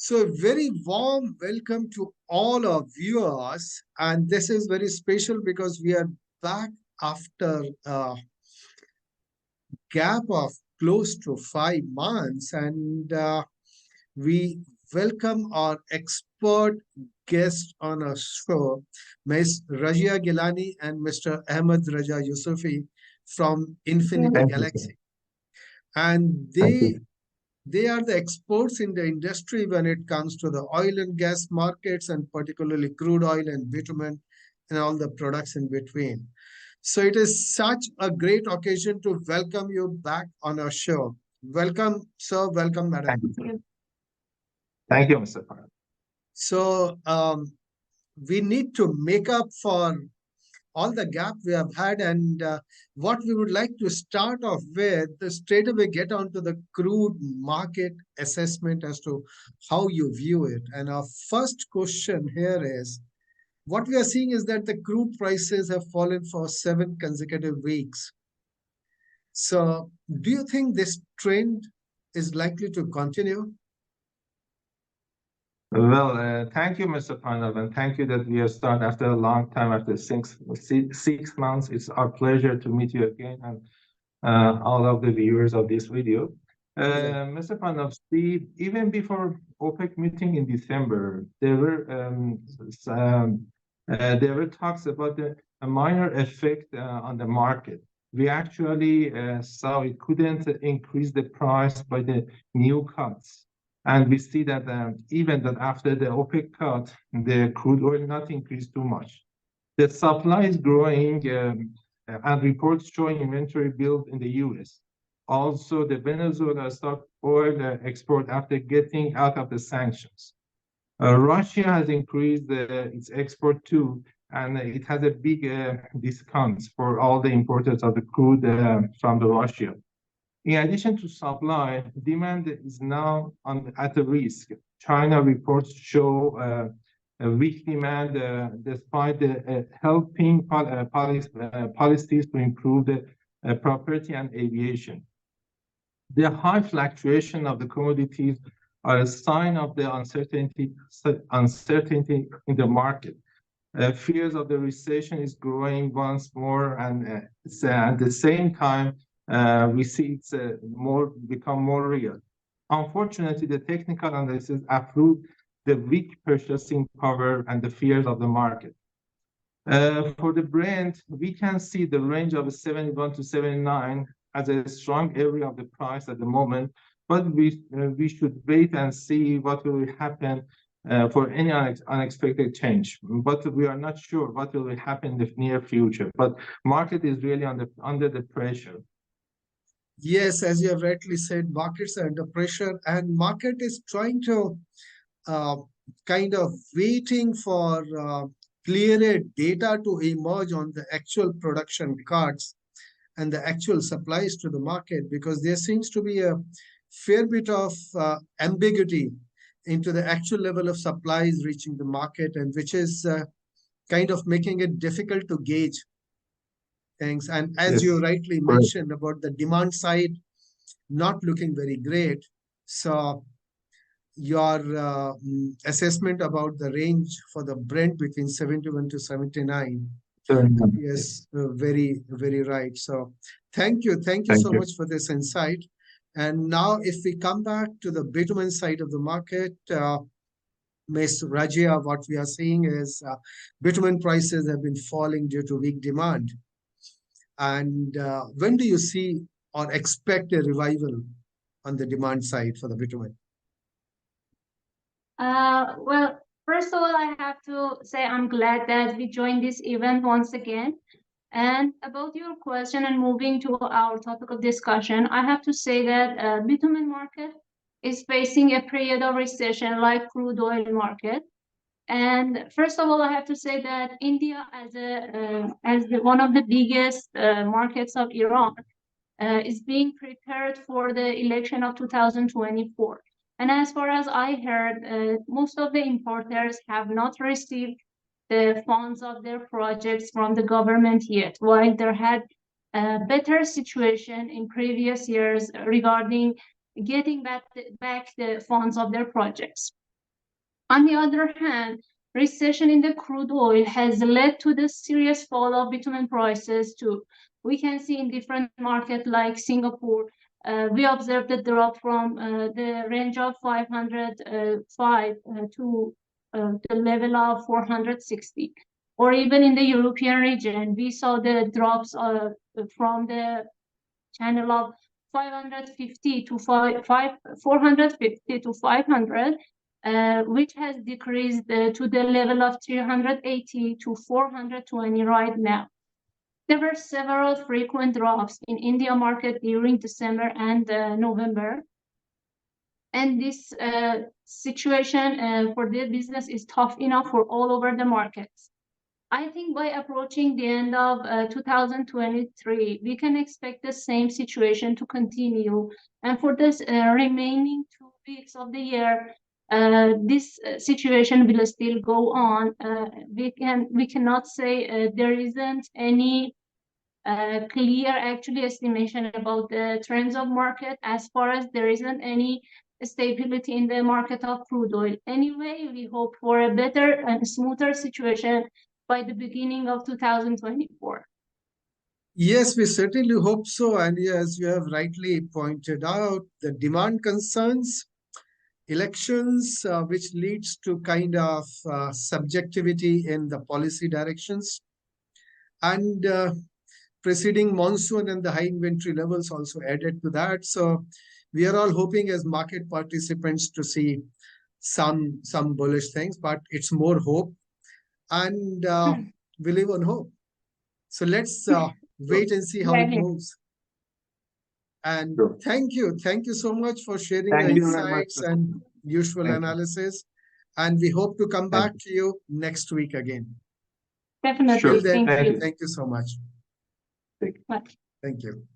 So, a very warm welcome to all our viewers. And this is very special because we are back after a gap of close to 5 months. And we welcome our expert guest on our show, Ms. Rajia Gilani and Mr. Ahmed Raja Yusufi from Infinity Thank you, sir. Galaxy. And Thank you. they are the experts in the industry when it comes to the oil and gas markets, and particularly crude oil and bitumen and all the products in between. So it is such a great occasion to welcome you back on our show. Welcome, sir. Welcome, madam. Thank you, sir. Thank you, Mr. Farhan. So we need to make up for all the gap we have had, and what we would like to start off with, straight away get onto the crude market assessment as to how you view it. And our first question here is, what we are seeing is that the crude prices have fallen for 7 consecutive weeks. So do you think this trend is likely to continue? Well, thank you, Mr. Farhan, and thank you that we have started after a long time, after six months. It's our pleasure to meet you again and all of the viewers of this video. Yeah. Mr. Farhan, even before OPEC meeting in December, there were talks about a minor effect on the market. We actually saw it couldn't increase the price by the new cuts. And we see that even that after the OPEC cut, the crude oil not increased too much. The supply is growing, and reports showing inventory build in the US. Also, the Venezuela stopped oil export after getting out of the sanctions. Russia has increased its export too, and it has a big discounts for all the importers of the crude from the Russia. In addition to supply, demand is now at a risk. China reports show a weak demand despite the helping policies to improve the property and aviation. The high fluctuation of the commodities are a sign of the uncertainty in the market. Fears of the recession is growing once more, and at the same time, we see it's become more real. Unfortunately, the technical analysis approved the weak purchasing power and the fears of the market. For the Brent, we can see the range of 71 to 79 as a strong area of the price at the moment, but we should wait and see what will happen for any unexpected change. But we are not sure what will happen in the near future. But market is really under the pressure. Yes, as you have rightly said, markets are under pressure, and market is trying to kind of waiting for clearer data to emerge on the actual production cuts and the actual supplies to the market, because there seems to be a fair bit of ambiguity into the actual level of supplies reaching the market, and which is kind of making it difficult to gauge things. And as you Yes, rightly correct. mentioned about the demand side not looking very great. So your assessment about the range for the Brent between 71 to 79 is very, very right. So thank you. Thank you Thank so you. much for this insight. And now if we come back to the bitumen side of the market, Ms. Rajia, what we are seeing is bitumen prices have been falling due to weak demand. And when do you see or expect a revival on the demand side for the bitumen? Well, first of all, I have to say I'm glad that we joined this event once again. And about your question and moving to our topic of discussion, I have to say that bitumen market is facing a period of recession like crude oil market. And first of all, I have to say that India, as one of the biggest markets of Iran, is being prepared for the election of 2024. And as far as I heard, most of the importers have not received the funds of their projects from the government yet, while there had a better situation in previous years regarding getting back the funds of their projects. On the other hand, recession in the crude oil has led to the serious fall of bitumen prices too. We can see in different markets like Singapore, we observed a drop from the range of 505 to the level of 460. Or even in the European region, we saw the drops from the channel of 550 to 450 to 500, which has decreased to the level of 380 to 420 right now. There were several frequent drops in India market during December and November. And this situation for the business is tough enough for all over the markets. I think by approaching the end of 2023, we can expect the same situation to continue. And for this remaining 2 weeks of the year, this situation will still go on. We cannot say there isn't any clear actually estimation about the trends of market, as far as there isn't any stability in the market of crude oil. Anyway, we hope for a better and smoother situation by the beginning of 2024. Yes, we certainly hope so. And as you have rightly pointed out, the demand concerns, elections, which leads to kind of subjectivity in the policy directions, and preceding monsoon and the high inventory levels also added to that. So we are all hoping as market participants to see some bullish things, but it's more hope, and we live on hope. So let's wait and see how it Exactly. moves. And Sure. thank you so much for sharing Thank your you very much. insights and useful Thank you. analysis. And we hope to come Thank back to you next week again. Definitely. Sure. Till then, Thank you. thank you so much. Much. Thank you.